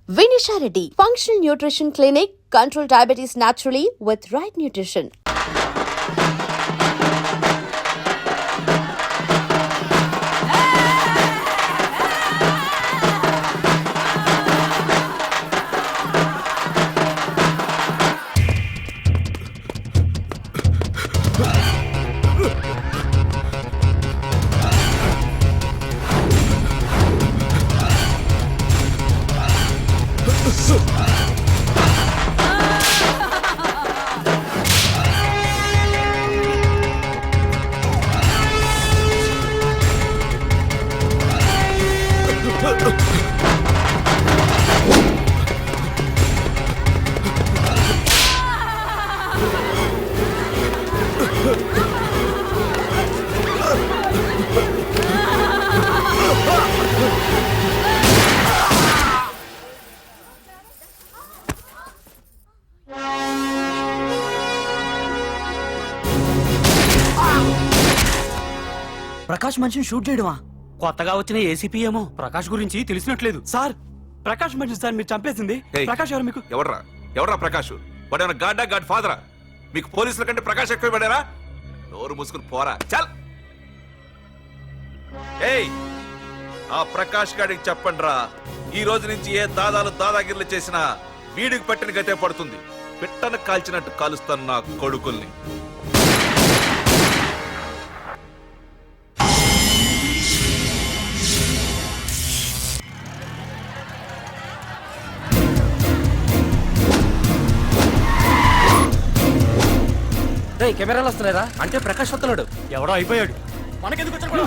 Vinisha Reddy, Functional Nutrition Clinic. Control diabetes naturally with right nutrition. Prakash మనిషిని shoot చేయడమా? కొత్తగా వచ్చిన ఏసీపీ ఏమో ప్రకాష్ గురించి తెలిసినట్లేదు. సార్ ప్రకాష్ మనిషి సార్ మీరు చంపేసింది. ప్రకాష్ ఎవరు మీకు? ఎవరా ప్రకాష్? వాడేమన్నా గాడ్ ఫాదరా? మీకు పోలీసుల కంటే ప్రకాష్ ఎక్కువ పడారా? నోరు మూసుకుని పోరా చల్. ఏయ్ ఆ ప్రకాష్ గాడికి చెప్పండిరా, ఈ రోజు నుంచి ఏ దాదాగిర్లు చేసినా వీడికి పట్టిన గతే పడుతుంది. పిట్టను కాల్చినట్టు కాలుస్తాను నా కొడుకుల్ని. కెమెరాలు వస్తలేదా? అంటే ప్రకాష్ వస్తున్నాడు. ఎవడో అయిపోయాడు. మనకెందుకు వచ్చాడు?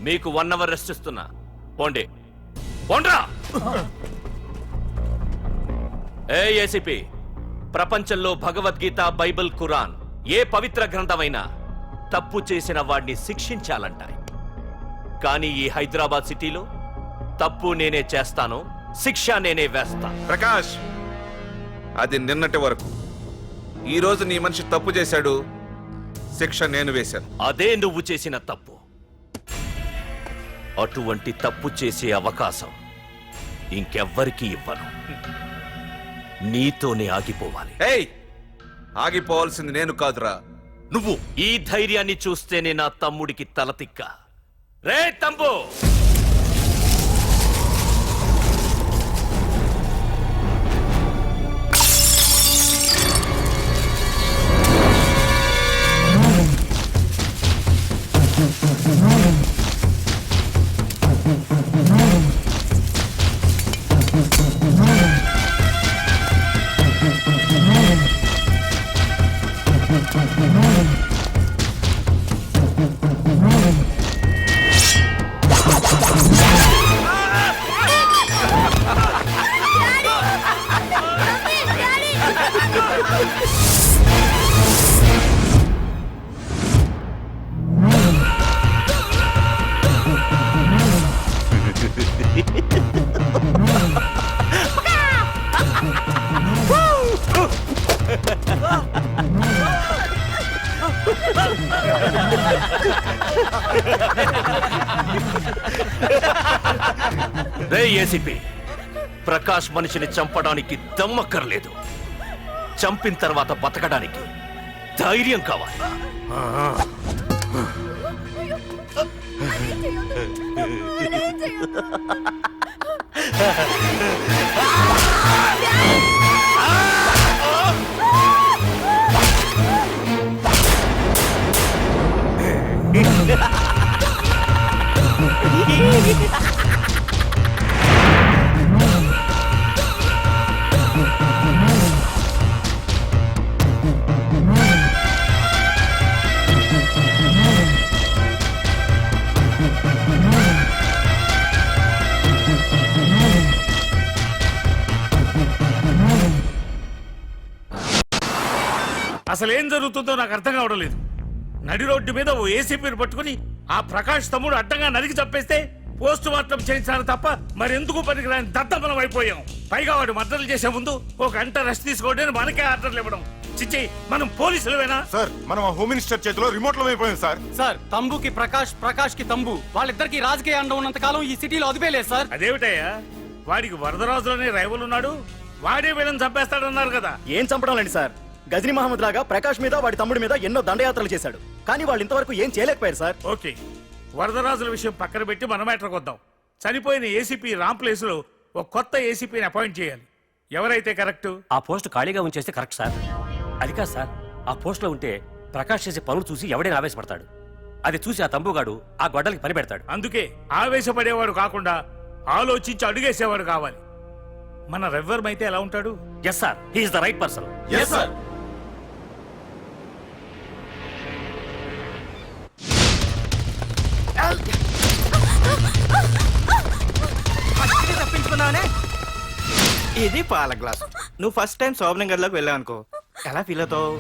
మీకు 1 అవర్ రెస్ట్ ఇస్తున్నా. పోండి పోండ్రా. ఏసీపీ, ప్రపంచంలో భగవద్గీత, బైబిల్, ఖురాన్ ఏ పవిత్ర గ్రంథమైనా తప్పు చేసిన వాడిని శిక్షించాలంటాయి. కానీ ఈ హైదరాబాద్ సిటీలో తప్పు నేనే చేస్తాను, శిక్ష నేనే వేస్తా. ప్రకాష్, అది నిన్నటి వరకు. ఈ రోజు నీ మనిషి తప్పు చేశాడు, శిక్ష నేను వేశాను. అదే నువ్వు చేసిన తప్పు. అటువంటి తప్పు చేసే అవకాశం ఇంకెవ్వరికీ ఇవ్వను. నీతోనే ఆగిపోవాలి. ఆగిపోవాల్సింది నేను కాదురా, నువ్వు. ఈ ధైర్యాన్ని చూస్తేనే నా తమ్ముడికి తలతిక్క. రే తమ్ము, రే ఏసీపీ, ప్రకాష్ మనిషిని చంపడానికి దమ్మక్కర్లేదు, చంపిన తర్వాత బతకడానికి ధైర్యం కావాలి. అసలు ఏం జరుగుతుందో నాకు అర్థం కావడం లేదు. నడి రోడ్డు మీద ఓ ఏసీపీని పట్టుకుని ఆ ప్రకాష్ తమ్ముడు అడ్డంగా నరికి చంపేస్తే పోస్ట్ మార్టం చేయించాను తప్ప మరెందుకు పనికిరాని దద్దమలం అయిపోయాం. పైగా వాడు మర్డర్లు చేసే ముందు ఒక గంట రెస్ట్ తీసుకోవడానికి మనకే ఆర్డర్లు ఇవ్వడం. చిచ్చి, మనం పోలీసులవేనా? సార్ మనం ఆ హోమ్ మినిస్టర్ చేతిలో రిమోట్ లో అయిపోయాం సార్. సార్ తంబుకి ప్రకాష్, ప్రకాష్ కి తంబు, వాళ్ళిద్దరికి రాజకీయ అండ ఉన్నంత కాలం ఈ సిటీలో అదిపేలేదు సార్. అదేమిటయ్యా, వాడికి వరదరాజులోనే రైవల్ ఉన్నాడు, వాడే వీళ్ళని చంపేస్తాడన్నారు కదా. ఏం చంపడం లేండి సార్, గజనీ మహమ్మద్ లాగా ప్రకాష్ మీద వాడి తమ్ముడి మీద ఎన్నో దండయాత్రలు చేశాడు, కానీ వాళ్ళు ఇంతవరకు ఏం చేయలేకపోయారు సార్. ఓకే, వరదరాజుల విషయం పక్కన పెట్టి మన మ్యాటర్కి వద్దాం. చనిపోయిన ఏసీపీ రామ్ ప్లేస్ లో ఒక కొత్త ఏసీపీని అపాయింట్ చేయాలి. ఎవరైతే కరెక్ట్? ఆ పోస్ట్ ఖాళీగా ఉంచేస్తే కరెక్ట్ సార్. అది కాదు సార్, ఆ పోస్ట్ లో ఉంటే ప్రకాష్ చేసే పనులు చూసి ఎవడైనా ఆవేశపడతాడు. అది చూసి ఆ తంబుగాడు ఆ గొడ్డలకి పని పెడతాడు. అందుకే ఆవేశపడేవాడు కాకుండా ఆలోచించి అడుగేసేవాడు కావాలి. మన రెవ్వరమైతే ఎలా ఉంటాడు? Yes sir, he's the right person. Yes sir. తప్పించుకున్నావనే. ఇది పాల గ్లాస్. నువ్వు ఫస్ట్ టైం శోభనం గదిలోకి వెళ్ళావు అనుకో, ఎలా ఫీల్ అవుతావు?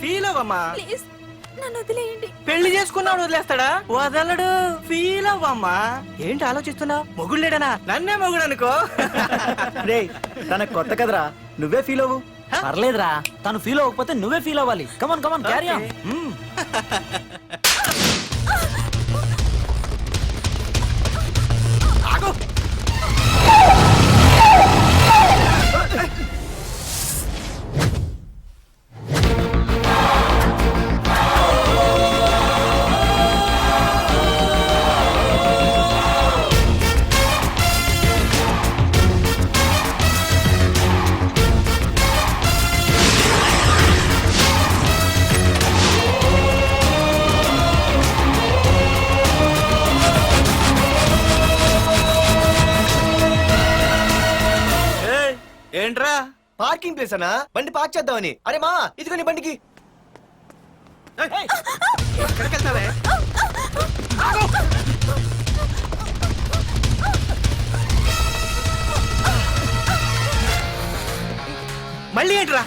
ఫీల్ అవ్వమ్మా. ప్లీజ్ నన్ను వదిలేయండి. పెళ్లి చేసుకున్నాడు వదిలేస్తాడా? వదలడు. ఫీల్ అవ్వమ్మా. ఏంటి ఆలోచిస్తున్నావు? మొగుడు లేడనా? నన్నే మొగుడు అనుకో. రే, తనకు కొత్త కదరా, నువ్వే ఫీల్ అవ్వు. పర్లేదురా, తను ఫీల్ అవ్వకపోతే నువ్వే ఫీల్ అవ్వాలి. కమాన్ కమాన్, క్యారీ ఆన్. ఏంట్రా పార్కింగ్ ప్లేస్ అనా? బండి పార్క్ చేద్దామని. అరే మా, ఇదిగో నీ బండికి. ఎక్కడికి వెళ్తావే? మళ్ళీ ఏంట్రా?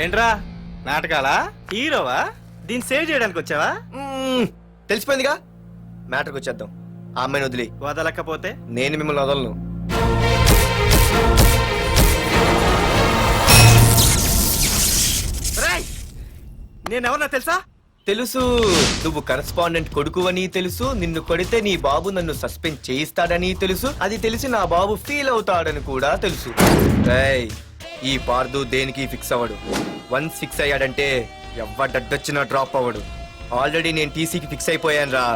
ఏంట్రా నాటకాలా? హీరోవా? దీన్ని సేవ్ చేయడానికి వచ్చావా? తెలిసిపోయిందిగా, మ్యాటర్కి వచ్చేద్దాం. ఆ అమ్మాయిని వదిలి. వదలకపోతే నేను మిమ్మల్ని వదలను. నేనెవరన్నా తెలుసా? తెలుసు. నువ్వు కరెస్పాండెంట్ కొడుకు అని తెలుసు. నిన్ను కొడితే నీ బాబు నన్ను సస్పెండ్ చేయిస్తాడని తెలుసు. అది తెలిసి నా బాబు ఫీల్ అవుతాడని కూడా తెలుసు. రేయ్, ఈ పార్దు దేనికి ఫిక్స్ అవ్వడు. వన్స్ ఫిక్స్ అయ్యాడంటే ఎవ్వడడ్డొచ్చినా డ్రాప్ అవ్వడు. ఆల్రెడీ నేను టీసీకి ఫిక్స్ అయిపోయాను రా.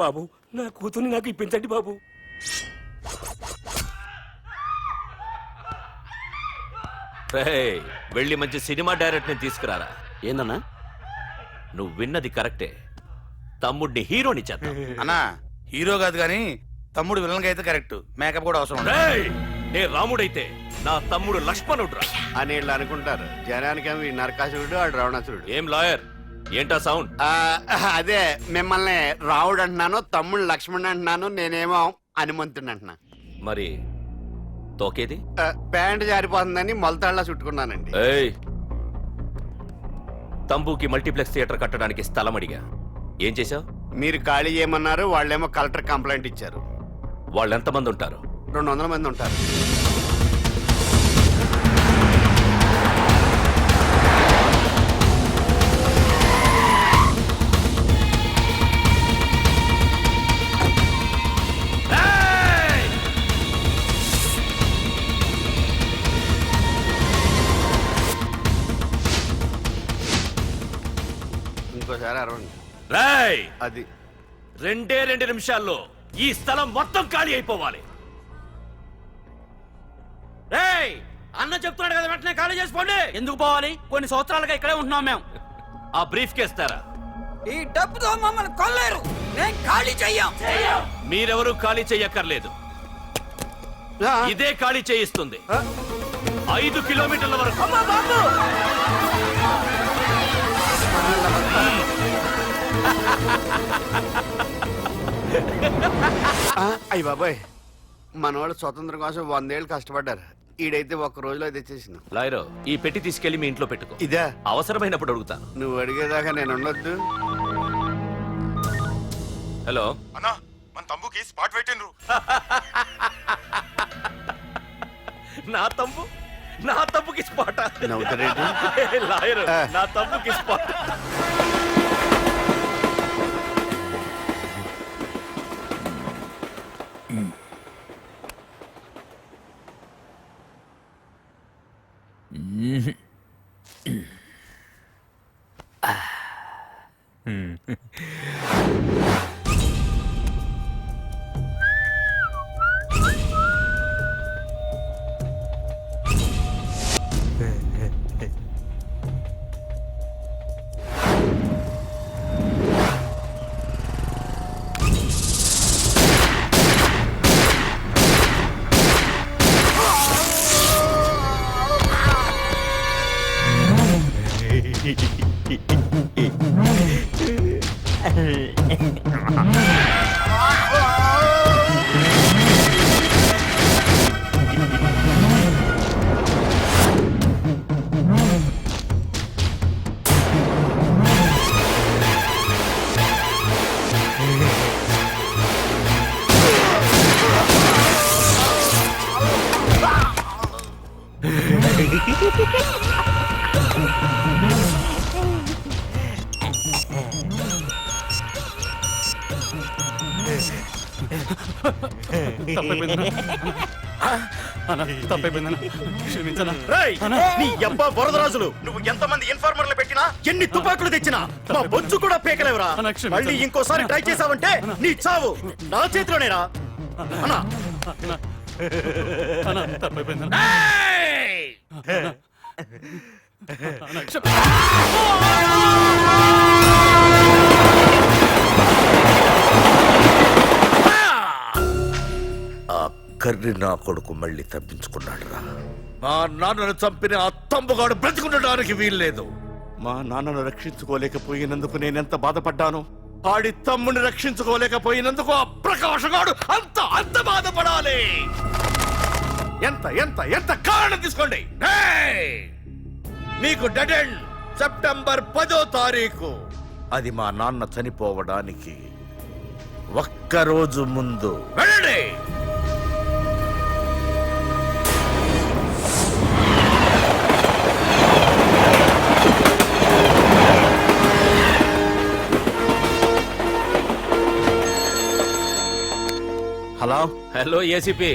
బాబు, నా కూతుర్ని నాకు ఇప్పించండి బాబు. వెళ్ళి మంచి సినిమా డైరెక్ట్ ని తీసుకురారా. ఏందన్నా? నువ్వు విన్నది కరెక్టే, తమ్ముడిని హీరోని చేద్దాం. అన్నా, హీరో కాదు కానీ తమ్ముడు విలన్ అయితే కరెక్ట్. మేకప్ కూడా అవసరం. నే రాముడైతే నా తమ్ముడు లక్ష్మణుడు అని వీళ్ళు అనుకుంటారు. జనానికి నరకాసురుడు, ఆడు రావణాసురుడు. ఏం లాయర్, ఏంటా సౌండ్? అదే, మిమ్మల్ని రావుడు అంటున్నాను, తమ్ముడు లక్ష్మణ్ అంటున్నాను, నేనేమో హనుమంతుడు అంటున్నా. మరి తోకేది? ప్యాంట్ జారిపోతుందని మొలతాళ్ళ చుట్టుకున్నానండి. తంబుకి మల్టీప్లెక్స్ థియేటర్ కట్టడానికి స్థలం అడిగా. ఏం చేశావు? మీరు ఖాళీ చేయమన్నారు, వాళ్ళేమో కలెక్టర్ కంప్లైంట్ ఇచ్చారు. వాళ్ళు ఎంతమంది ఉంటారు? 200 మంది ఉంటారు. ఇంకోసారి అరవండి. రాయ్, అది 2 నిమిషాల్లో ఈ స్థలం మొత్తం ఖాళీ అయిపోవాలి. అన్న చెప్తున్నాడు కదా, వెంటనే ఖాళీ చేసుకోండి. ఎందుకు పోవాలి? కొన్ని సంవత్సరాలుగా ఇక్కడే ఉంటున్నాం మేము. ఆ బ్రీఫ్ కేస్తారా? ఈ డబ్బుతో మమ్మల్ని కొల్లేరు. నేను ఖాళీ చెయ్యం. మీరెవరూ ఖాళీ చెయ్యక్కర్లేదు. ఇదే ఖాళీ చేయిస్తుంది. 5 కిలోమీటర్ల వరకు. అయ్య బాబాయ్, మనవాళ్ళు స్వతంత్రం కోసం 100 ఏళ్ళు కష్టపడ్డారు. ఈడైతే ఒక్క రోజులో తెచ్చేసిన. లాయరో, ఈ పెట్టి తీసుకెళ్లి మీ ఇంట్లో పెట్టుకో. ఇదే అవసరమైనప్పుడు అడుగుతాను. నువ్వు అడిగేదాకా నేను ఉండొద్దు. హలో అన్నా, మన తమ్ముకి స్పాట్ పెట్టిండ్రు. నా తమ్ముకి స్పాట్. నవ్వుతారేంటి? లాయరు, నా తమ్ముకి స్పాట్. నీ అబ్బా వరదరాజులు, నువ్వు ఎంతమంది ఇన్ఫార్మర్లు పెట్టినా, ఎన్ని తుపాకులు తెచ్చినా మా బొచ్చు కూడా పేకలేవురా. మళ్ళీ ఇంకోసారి ట్రై చేసావంటే నీ చావు నా చేతిలోనేరా. అన్నా కర్రి నా కొడుకు మళ్ళీ తప్పించుకున్నాడు రా. మా నాన్నను చంపిన ఆ తంబుగాడు బ్రతికుండడానికి వీల్లేదు. మా నాన్నను రక్షించుకోలేకపోయినందుకు నేనెంత బాధపడ్డాను, ఆడి తమ్ముని రక్షించుకోలేకపోయినందుకు ఆ ప్రకాశగాడు అంత బాధపడాలి. ఎంత ఎంత ఎంత కారణం తీసుకోండి. మీకు డెడ్ ఎండ్ సెప్టెంబర్ 10వ తారీఖు. అది మా నాన్న చనిపోవడానికి ఒక్కరోజు ముందు. వెళ్ళండి. Hello hello ACP,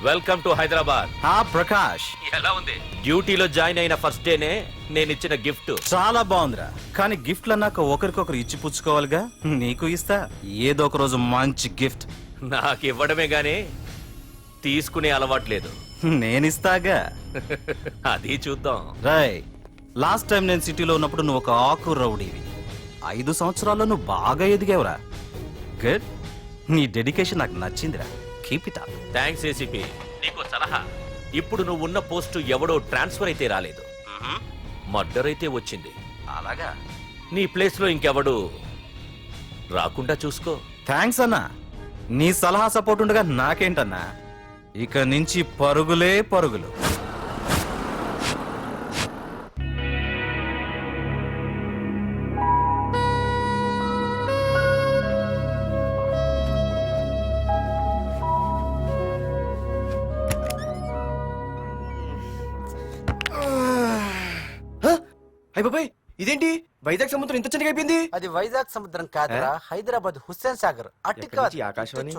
welcome to Hyderabad. Prakash, ఎలా ఉంది? డ్యూటీలో జాయిన్ అయిన ఫస్ట్ డేనే నేను ఇచ్చిన గిఫ్ట్. చాలా బాగుందిరా. కానీ గిఫ్ట్లు అన్నాక ఒకరికొకరు ఇచ్చి పుచ్చుకోవాలిగా. నీకు ఇస్తా ఏదో ఒక రోజు మంచి గిఫ్ట్. నాకు ఇవ్వడమే గానీ తీసుకునే అలవాట్లేదు. నేనిస్తాగా. అది చూద్దాం. రాయ్, లాస్ట్ టైం నేను సిటీలో ఉన్నప్పుడు నువ్వు ఒక ఆకు రౌడీవి. 5 సంవత్సరాల్లో నువ్వు బాగా ఎదిగావురా. గుడ్. నీ డెడికేషన్ నాకు నచ్చిందిరా. Keep it up. Thanks ACP. నీకు సలహా. ఇప్పుడు నువ్వు ఉన్న పోస్టు ఎవడో ట్రాన్స్ఫర్ అయితే రాలేదు, మర్డర్ అయితే వచ్చింది. అలాగా? నీ ప్లేస్ లో ఇంకెవడు రాకుండా చూసుకో. థ్యాంక్స్ అన్నా. నీ సలహా సపోర్ట్ ఉండగా నాకేంటన్నా. ఇక నుంచి పరుగులే పరుగులు. బాబాయ్, ఇదేంటి వైజాగ్ సముద్రం ఇంత చిన్నగా అయిపోయింది? అది వైజాగ్ సముద్రం కాదురా, హైదరాబాద్ హుస్సేన్ సాగర్. ఎక్కడి నుంచి ఆకాశవాణి?